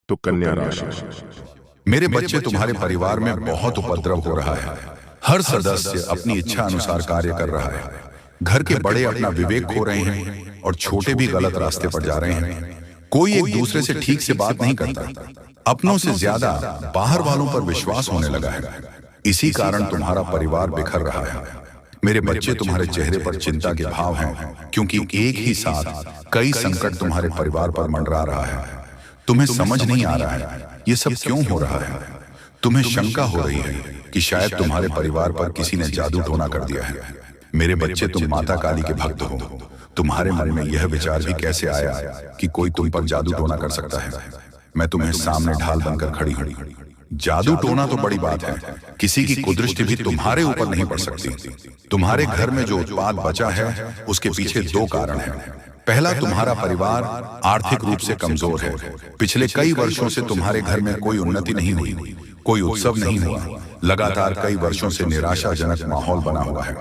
तो कन्या राशि। मेरे बच्चे, तुम्हारे परिवार में बहुत उपद्रव हो रहा है। हर सदस्य अपनी इच्छा अनुसार कार्य कर रहा है। घर के बड़े अपना विवेक खो रहे हैं और छोटे भी गलत रास्ते पर जा रहे हैं। कोई एक दूसरे से ठीक से बात नहीं करता। अपनों से ज्यादा बाहर वालों पर विश्वास होने लगा है। इसी कारण तुम्हारा परिवार बिखर रहा है। मेरे बच्चे, तुम्हारे चेहरे पर चिंता के भाव हैं, क्योंकि एक ही साथ कई संकट तुम्हारे परिवार पर मंडरा रहा है। तुम्हें समझ नहीं आ रहा है ये सब क्यों हो रहा है। तुम्हें शंका हो रही है कि शायद तुम्हारे परिवार पर किसी ने जादू टोना कर दिया है। मेरे बच्चे, तुम माता काली के भक्त हो। तुम्हारे मन में यह विचार भी कैसे आया कि कोई तुम पर जादू टोना कर सकता है। मैं तुम्हें सामने ढाल बनकर खड़ी हूं। जादू टोना तो बड़ी बात है, किसी की कुदृष्टि भी तुम्हारे ऊपर नहीं पड़ सकती। तुम्हारे घर में जो उत्पाद बचा है उसके पीछे दो कारण हैं। पहला, तुम्हारा परिवार आर्थिक रूप से कमजोर है। पिछले कई वर्षों से तुम्हारे घर में कोई उन्नति नहीं हुई, कोई उत्सव नहीं हुआ। लगातार कई वर्षों से निराशाजनक माहौल बना हुआ है।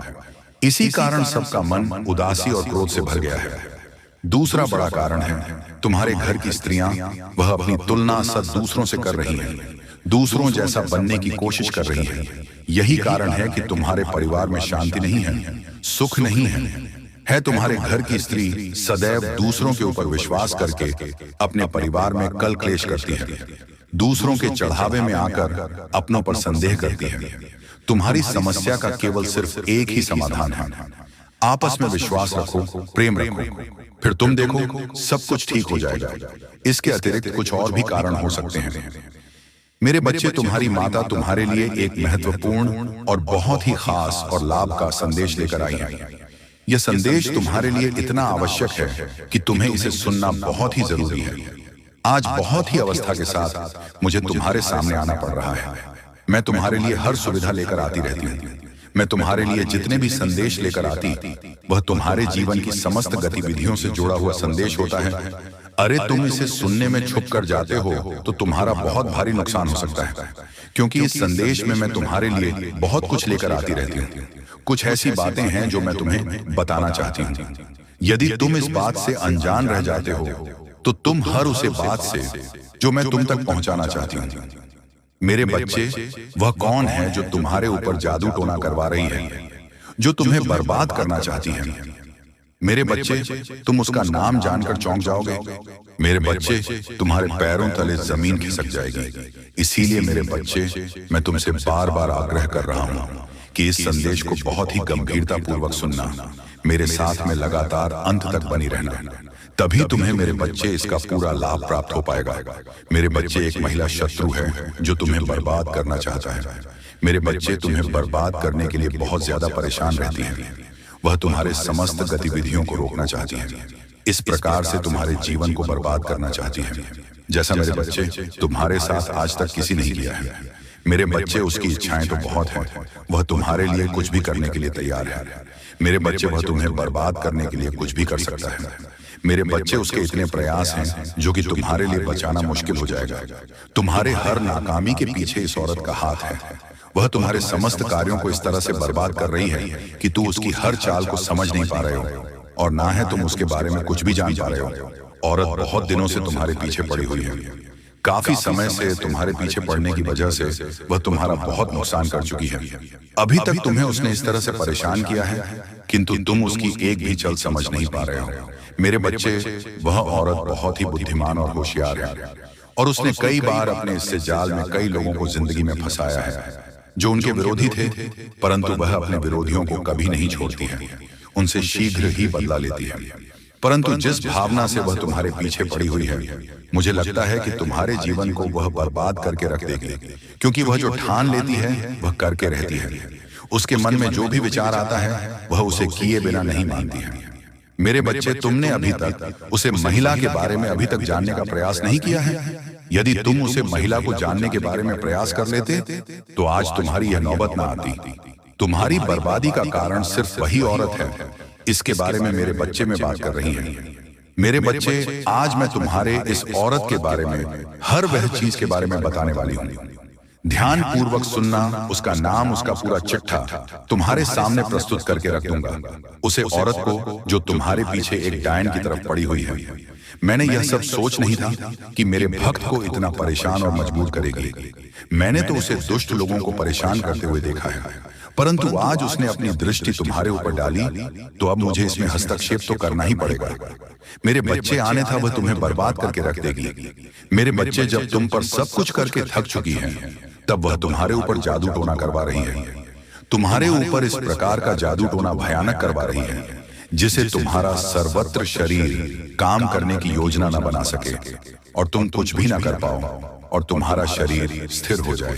इसी कारण सबका मन उदासी और क्रोध से भर गया है। दूसरा बड़ा कारण है तुम्हारे घर की स्त्रियां, वह अपनी तुलना सब दूसरों से कर रही हैं, दूसरों जैसा बनने की कोशिश कर रही हैं। यही कारण है कि तुम्हारे परिवार में शांति नहीं है, सुख नहीं है। तुम्हारे घर की स्त्री सदैव दूसरों के ऊपर विश्वास करके अपने परिवार में कल क्लेश करती है। दूसरों के चढ़ावे में आकर अपनों पर संदेह करती है। तुम्हारी समस्या का केवल सिर्फ एक ही समाधान है, आपस में विश्वास रखो, प्रेम रखो, फिर तुम देखो सब कुछ ठीक हो जाएगा। इसके अतिरिक्त कुछ और भी कारण हो सकते हैं। मेरे बच्चे, तुम्हारी माता तुम्हारे लिए एक महत्वपूर्ण और बहुत ही खास और लाभ का संदेश लेकर आई है। यह संदेश तुम्हारे लिए इतना आवश्यक है कि तुम्हें इसे सुनना बहुत ही जरूरी है। आज बहुत ही अवस्था के साथ मुझे तुम्हारे सामने आना पड़ रहा है। मैं तुम्हारे लिए हर सुविधा लेकर आती रहती हूँ। मैं तुम्हारे लिए जितने भी संदेश लेकर आती, वह तुम्हारे जीवन की समस्त गतिविधियों से जुड़ा हुआ संदेश होता है। अरे, तुम इसे सुनने में छुप कर जाते हो तो तुम्हारा बहुत भारी नुकसान हो सकता है, क्योंकि इस संदेश में मैं तुम्हारे लिए बहुत कुछ लेकर आती रहती हूँ। कुछ ऐसी बातें हैं जो मैं तुम्हें बताना चाहती हूँ। यदि तुम इस बात से अनजान रह जाते हो तो तुम हर उसे बात से जो मैं तुम तक पहुंचाना चाहती हूँ। मेरे बच्चे, वह कौन है जो तुम्हारे ऊपर जादू टोना करवा रही है, जो तुम्हें बर्बाद करना चाहती है। मेरे बच्चे, तुम उसका नाम जानकर चौंक जाओगे। मेरे बच्चे, तुम्हारे पैरों तले जमीन खिसक जाएगी। इसीलिए मेरे बच्चे, मैं तुमसे बार बार आग्रह कर रहा हूँ कि इस संदेश को बहुत ही गंभीरता पूर्वक सुनना, मेरे साथ में लगातार अंत तक बनी रहना, तभी तुम्हें मेरे बच्चे इसका पूरा लाभ प्राप्त हो पाएगा। मेरे बच्चे, एक महिला शत्रु है जो तुम्हें बर्बाद करना चाहता है। मेरे बच्चे, तुम्हें बर्बाद करने के लिए बहुत ज्यादा परेशान रहती है। वह तुम्हारे समस्त गतिविधियों को रोकना चाहती है, इस प्रकार से तुम्हारे जीवन को बर्बाद करना चाहती है, जैसा मेरे बच्चे तुम्हारे साथ आज तक किसी नहीं किया है। मेरे बच्चे, उसकी इच्छाएं तो बहुत हैं, वह तुम्हारे लिए कुछ भी करने के लिए तैयार है। मेरे बच्चे, वह तुम्हें बर्बाद करने के लिए कुछ भी कर सकता है। मेरे बच्चे, उसके इतने प्रयास हैं जो कि तुम्हारे लिए बचाना मुश्किल हो जाएगा। तुम्हारे हर नाकामी के पीछे इस औरत का हाथ है। वह तुम्हारे समस्त कार्यों को इस तरह से बर्बाद कर रही है कि तू उसकी हर चाल को समझ नहीं पा रहे हो, और ना है तुम उसके बारे में कुछ भी जान पा रहे हो। औरत बहुत दिनों से तुम्हारे पीछे पड़ी हुई है। काफी समय से तुम्हारे पीछे पड़ने की वजह से वह तुम्हारा बहुत नुकसान कर चुकी है। अभी तक तुम्हें उसने इस तरह से परेशान किया है, किंतु तुम उसकी एक भी चल समझ नहीं पा रहे हो। मेरे बच्चे, वह औरत बहुत ही बुद्धिमान और होशियार है, और उसने कई बार अपने इससे जाल में कई लोगों को जिंदगी में फंसाया है जो उनके विरोधी थे, परंतु वह अपने विरोधियों को कभी नहीं छोड़ती है, उनसे शीघ्र ही बदला लेती है। परंतु जिस भावना से वह तुम्हारे पीछे पड़ी हुई है, मुझे लगता है कि तुम्हारे जीवन को वह बर्बाद करके रख देगी, क्योंकि वह जो ठान लेती है वह करके रहती है। उसके मन में जो भी विचार आता है वह उसे किए बिना नहीं मानती है। मेरे बच्चे, तुमने अभी तक उसे महिला के बारे में अभी तक जानने का प्रयास नहीं किया है। यदि तुम उसे महिला को जानने के बारे में प्रयास कर लेते तो आज तुम्हारी यह नौबत ना आती। तुम्हारी बर्बादी का कारण सिर्फ वही औरत है। इसके बारे में मेरे बच्चे में बात कर रही हैं। मेरे बच्चे, आज मैं तुम्हारे इस औरत के बारे में हर वह चीज के बारे में बताने वाली हूँ। ध्यान पूर्वक सुनना। उसका नाम, उसका पूरा चिट्ठा तुम्हारे सामने प्रस्तुत करके रख दूंगा। उसे औरत को जो तुम्हारे पीछे एक डायन की तरफ पड़ी हुई है। मैंने यह सब सोच नहीं था कि मेरे भक्त को इतना परेशान और मजबूर करेगी। मैंने तो उसे दुष्ट लोगों को परेशान करते हुए देखा है, परंतु आज उसने अपनी दृष्टि तुम्हारे ऊपर डाली, तो अब मुझे इसमें हस्तक्षेप तो करना ही पड़ेगा। मेरे बच्चे आने था, वह तुम्हें बर्बाद करके रख देगी। मेरे बच्चे जब तुम पर सब कुछ करके थक चुकी हैं, तब वह तुम्हारे ऊपर जादू टोना करवा रही है। तुम्हारे ऊपर इस प्रकार का जादू टोना भयानक करवा रही है जिसे तुम्हारा सर्वत्र शरीर काम करने की योजना न बना सके और तुम कुछ भी ना कर पाओ और तुम्हारा शरीर स्थिर हो जाए।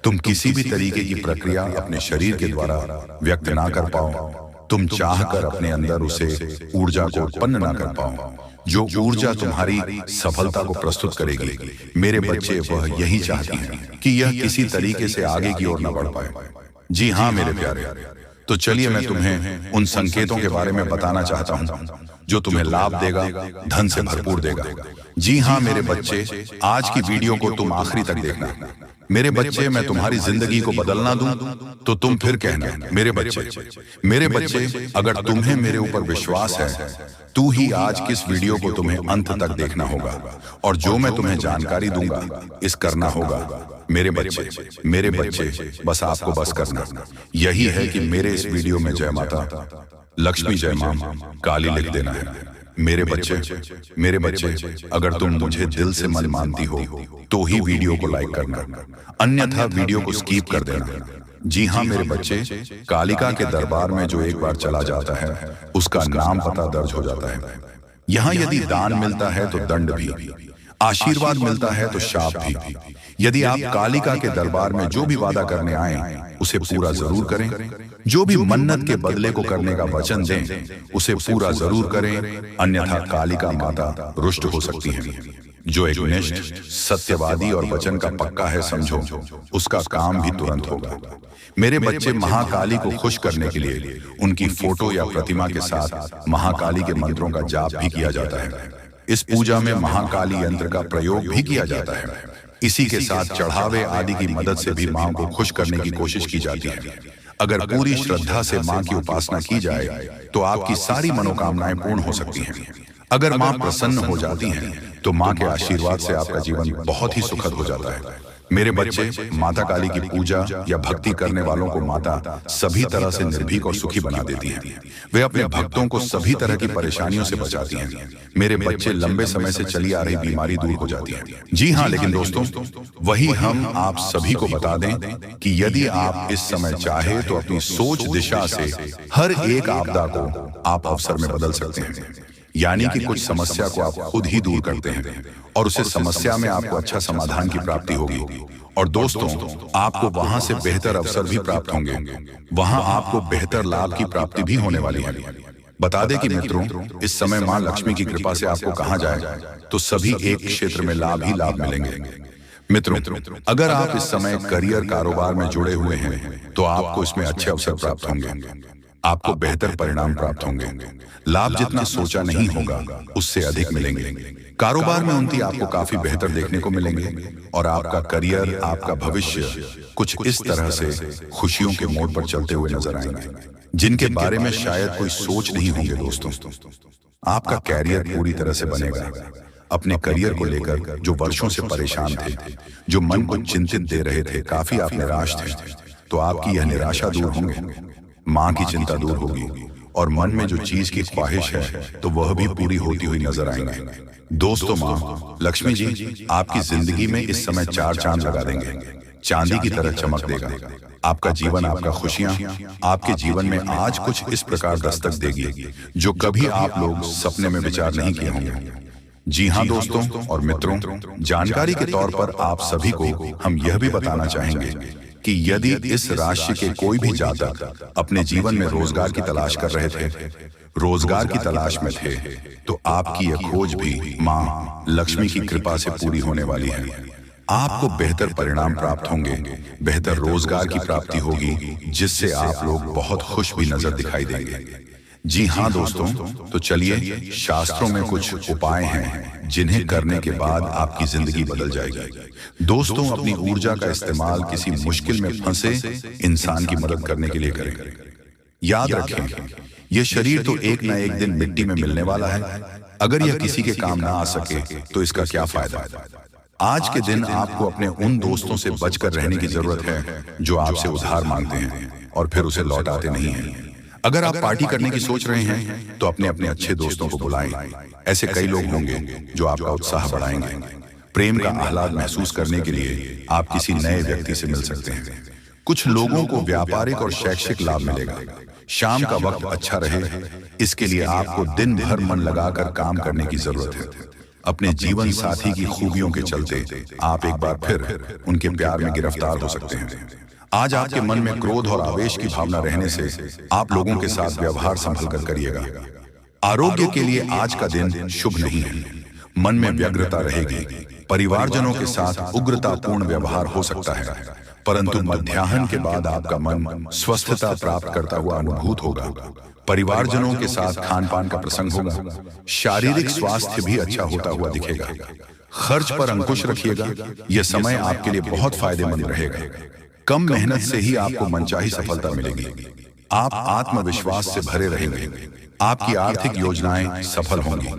तुम किसी भी तरीके की प्रक्रिया अपने शरीर के द्वारा व्यक्त ना कर पाओ। तुम चाहकर अपने अंदर उसे ऊर्जा को उत्पन्न ना कर पाओ, जो ऊर्जा तुम्हारी सफलता को प्रस्तुत करेगी। मेरे बच्चे वह यही चाहती हैं कि यह किसी तरीके से आगे की ओर न बढ़ पाए। जी हाँ मेरे प्यारे, तो चलिए मैं तुम्हें उन संकेतों के बारे में बताना चाहता हूं जो तुम्हें लाभ देगा, धन से भरपूर देगा। जी हाँ मेरे बच्चे, आज की वीडियो को तुम आखिरी तक देखना। मेरे बच्चे, मैं तुम्हारी जिंदगी को बदलना दूं तो तुम फिर कहना मेरे बच्चे, अगर तुम्हें मेरे ऊपर विश्वास है तू ही आज किस वीडियो को तुम्हें अंत तक देखना होगा और जो मैं तुम्हें जानकारी दूंगा इस करना होगा। मेरे बच्चे, बस आपको बस करना यही है कि मेरे इस वीडियो में जय माता लक्ष्मी, जय मां काली लिख देना है। मेरे बच्चे, अगर तुम मुझे दिल से मन मानती हो तो ही वीडियो को लाइक करना, अन्यथा वीडियो को स्किप कर देना। जी हाँ मेरे बच्चे, कालिका के दरबार में जो एक बार चला जाता है उसका नाम पता दर्ज हो जाता है। यहाँ यदि दान मिलता है तो दंड भी, आशीर्वाद मिलता है तो शाप भी। यदि आप कालिका के दरबार में जो भी वादा करने आए उसे पूरा जरूर करें। जो भी मन्नत के बदले को करने का वचन दें उसे पूरा जरूर करें, अन्यथा कालिका माता रुष्ट हो सकती है। जो एक निष्ठ, सत्यवादी और वचन का पक्का है समझो, उसका काम भी तुरंत होगा। मेरे बच्चे, महाकाली को खुश करने के लिए उनकी फोटो या प्रतिमा के साथ महाकाली के मंत्रों का जाप भी किया जाता है। इस पूजा में महाकाली यंत्र का प्रयोग भी किया जाता है। इसी के साथ चढ़ावे आदि की मदद से भी मां को खुश करने की कोशिश की जाती है। अगर पूरी श्रद्धा से मां की उपासना की जाए तो आपकी सारी मनोकामनाएं पूर्ण हो सकती हैं। अगर मां प्रसन्न हो जाती हैं तो मां के आशीर्वाद से आपका जीवन बहुत ही सुखद हो जाता है। मेरे बच्चे, माता काली की पूजा या भक्ति करने वालों को माता सभी तरह से निर्भीक और सुखी बना देती हैं। वे अपने भक्तों को सभी तरह की परेशानियों से बचाती हैं। मेरे बच्चे, लंबे समय से चली आ रही बीमारी दूर हो जाती है। जी हाँ, लेकिन दोस्तों, वही हम आप सभी को बता दें कि यदि आप इस समय चाहे तो अपनी सोच दिशा से हर एक आपदा को आप अवसर में बदल सकते हैं। यानी कि कुछ समस्या को आप खुद ही दूर करते हैं और उसे समस्या में आपको अच्छा समाधान की प्राप्ति होगी। और दोस्तों, आपको वहां से बेहतर अवसर भी प्राप्त होंगे, वहां आपको बेहतर लाभ की प्राप्ति भी होने वाली है। बता दें कि मित्रों, इस समय मां लक्ष्मी की कृपा से आपको कहां जाए तो सभी एक क्षेत्र में लाभ ही लाभ मिलेंगे। मित्रों, अगर आप इस समय करियर कारोबार में जुड़े हुए हैं तो आपको इसमें अच्छे अवसर प्राप्त होंगे, आपको बेहतर परिणाम प्राप्त होंगे। लाभ जितना सोचा नहीं होगा उससे अधिक मिलेंगे। कारोबार में उन्नति आपको काफी बेहतर देखने को मिलेंगे और आपका करियर, आपका भविष्य कुछ इस तरह से खुशियों के मोड़ पर चलते हुए नजर आएंगे जिनके बारे में शायद कोई सोच नहीं होंगे। दोस्तों, आपका कैरियर पूरी तरह से बनेगा। अपने करियर को लेकर जो वर्षों से परेशान थे, जो मन को चिंतित दे रहे थे, काफी आप निराश थे, तो आपकी यह निराशा दूर होंगे। मां की चिंता दूर होगी और मन में जो चीज की ख्वाहिश है तो वह भी पूरी होती हुई नजर आएंगे। दोस्तों, मां लक्ष्मी जी आपकी जिंदगी में इस समय चार चांद लगा देंगे, चांदी की तरह चमक देगा। आपका जीवन, आपका खुशियां आपके जीवन में आज कुछ इस प्रकार दस्तक देगी जो कभी आप लोग सपने में विचार नहीं किए होंगे। जी हाँ दोस्तों और मित्रों, जानकारी के तौर पर आप सभी को हम यह भी बताना चाहेंगे कि यदि इस राशि के कोई भी जातक अपने जीवन में रोजगार की तलाश कर रहे थे, रोजगार की तलाश में थे, तो आपकी यह खोज भी मां लक्ष्मी की कृपा से पूरी होने वाली है। आपको बेहतर परिणाम प्राप्त होंगे, बेहतर रोजगार की प्राप्ति होगी जिससे आप लोग बहुत खुश भी नजर दिखाई देंगे। जी हाँ दोस्तों, तो चलिए, शास्त्रों में कुछ उपाय हैं जिन्हें करने के बाद आपकी जिंदगी बदल जाएगी। दोस्तों, अपनी ऊर्जा का इस्तेमाल किसी मुश्किल में फंसे इंसान की मदद करने के लिए करें। याद रखें, यह शरीर तो एक न एक दिन मिट्टी में मिलने वाला है। अगर यह किसी के काम ना आ सके तो इसका क्या फायदा। आज के दिन आपको अपने उन दोस्तों से बचकर रहने की जरूरत है जो आपसे उधार मांगते हैं और फिर उसे लौटाते नहीं हैं। अगर आप पार्टी करने की सोच रहे हैं तो अपने अपने अच्छे दोस्तों को बुलाएं। ऐसे कई लोग होंगे जो आपका उत्साह बढ़ाएंगे। प्रेम का आह्लाद महसूस करने के लिए आप किसी नए व्यक्ति से मिल सकते हैं। कुछ लोगों को व्यापारिक और शैक्षिक लाभ मिलेगा। शाम का वक्त अच्छा रहे, इसके लिए आपको दिन भर मन लगाकर काम करने की जरूरत है। अपने जीवन साथी की खूबियों के चलते आप एक बार फिर उनके प्यार में गिरफ्तार हो सकते हैं। आज आपके मन में क्रोध और आवेश की भावना रहने से आप लोगों के साथ व्यवहार संभल कर करिएगा। आरोग्य के लिए आज का दिन शुभ नहीं है। मन में व्यग्रता रहेगी। परिवारजनों के साथ उग्रतापूर्ण व्यवहार हो सकता है, परंतु मध्याह्न के बाद आपका मन स्वस्थता प्राप्त करता हुआ अनुभूत होगा। परिवारजनों के साथ खान पान का प्रसंग होगा। शारीरिक स्वास्थ्य भी अच्छा होता हुआ दिखेगा। खर्च पर अंकुश रखिएगा। यह समय आपके लिए बहुत फायदेमंद रहेगा। कम मेहनत से ही आपको मनचाही सफलता मिलेगी। आप आत्मविश्वास से भरे रहेंगे। आपकी आर्थिक योजनाएं सफल होंगी।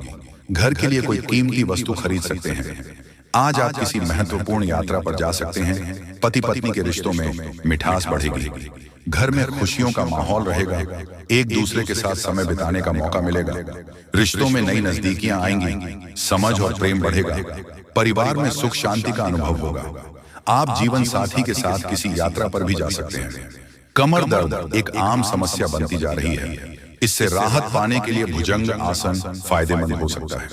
घर के लिए कोई कीमती वस्तु खरीद सकते हैं। आज आप किसी महत्वपूर्ण यात्रा पर जा सकते हैं। पति पत्नी के रिश्तों में मिठास बढ़ेगी। घर में खुशियों का माहौल रहेगा। एक दूसरे के साथ समय बिताने का मौका मिलेगा। रिश्तों में नई नजदीकियां आएंगी। समझ और प्रेम बढ़ेगा। परिवार में सुख शांति का अनुभव होगा। आप जीवन साथी के साथ किसी यात्रा पर भी जा सकते हैं। कमर दर्द एक आम समस्या बनती जा रही है। इससे राहत पाने के लिए भुजंग आसन फायदेमंद हो सकता है।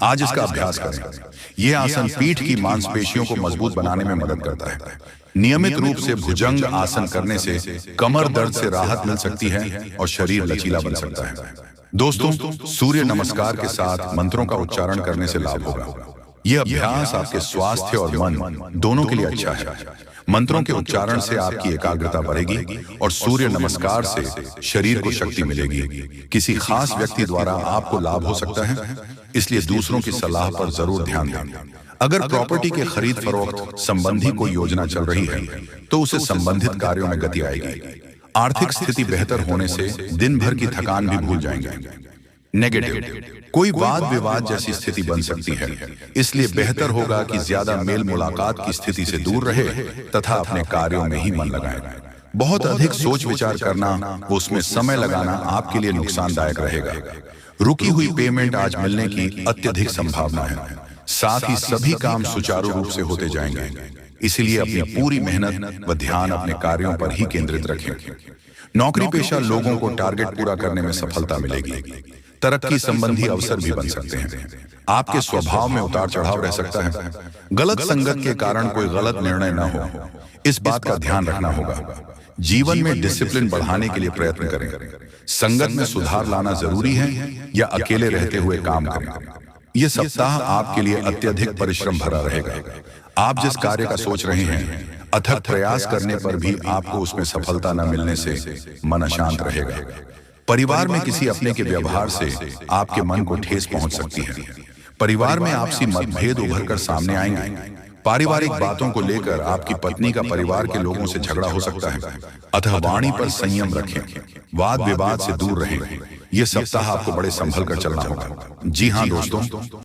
आज इसका अभ्यास करें। यह आसन पीठ की मांसपेशियों को मजबूत बनाने में मदद करता है। नियमित रूप से भुजंग आसन करने से कमर दर्द से राहत मिल सकती है और शरीर लचीला बन सकता है। दोस्तों, सूर्य नमस्कार के साथ मंत्रों का उच्चारण करने से लाभ होगा। यह अभ्यास आपके स्वास्थ्य और मन दोनों के लिए अच्छा है। मंत्रों के उच्चारण से आपकी एकाग्रता बढ़ेगी और सूर्य नमस्कार से शरीर को शक्ति मिलेगी। किसी खास व्यक्ति द्वारा आपको लाभ हो सकता है, इसलिए दूसरों की सलाह पर जरूर ध्यान दें। अगर प्रॉपर्टी के खरीद फरोख्त संबंधी कोई योजना चल रही है तो उसे संबंधित कार्यों में गति आएगी। आर्थिक स्थिति बेहतर होने से दिन भर की थकान भी भूल जाएंगे। नेगेटिव, कोई वाद विवाद जैसी स्थिति बन सकती है, इसलिए बेहतर होगा कि ज्यादा मेल मुलाकात की स्थिति से दूर रहे तथा अपने कार्यों में ही मन लगाएं। बहुत अधिक सोच विचार करना, उसमें समय लगाना आपके लिए नुकसानदायक रहेगा। रुकी हुई पेमेंट आज मिलने की अत्यधिक संभावना है। साथ ही सभी काम सुचारू रूप से होते जाएंगे। इसलिए अपनी पूरी मेहनत व ध्यान अपने कार्यों पर ही केंद्रित रखें। नौकरी पेशा लोगों को टारगेट पूरा करने में सफलता मिलेगी। तरक्की संबंधी अवसर भी बन सकते हैं। आपके स्वभाव में उतार चढ़ाव रह सकता है। गलत संगत के कारण कोई गलत निर्णय न हो, इस बात का ध्यान रखना होगा। जीवन में डिसिप्लिन बढ़ाने के लिए प्रयत्न करें। संगत में सुधार लाना जरूरी है या अकेले रहते हुए काम करें। यह सप्ताह आपके लिए अत्यधिक परिश्रम भरा रहेगा। आप जिस कार्य का सोच रहे हैं, अथक प्रयास करने पर भी आपको उसमें सफलता न मिलने से मन अशांत रहेगा। परिवार में किसी अपने के व्यवहार से आपके मन को ठेस पहुंच सकती है। परिवार में आपसी मतभेद उभर कर सामने आएंगे। पारिवारिक बातों को लेकर आपकी पत्नी का परिवार के लोगों से झगड़ा हो सकता है, अतः वाणी पर संयम रखें। वाद विवाद से दूर रहें। यह सप्ताह आपको बड़े संभल कर चलना होगा। जी हाँ दोस्तों,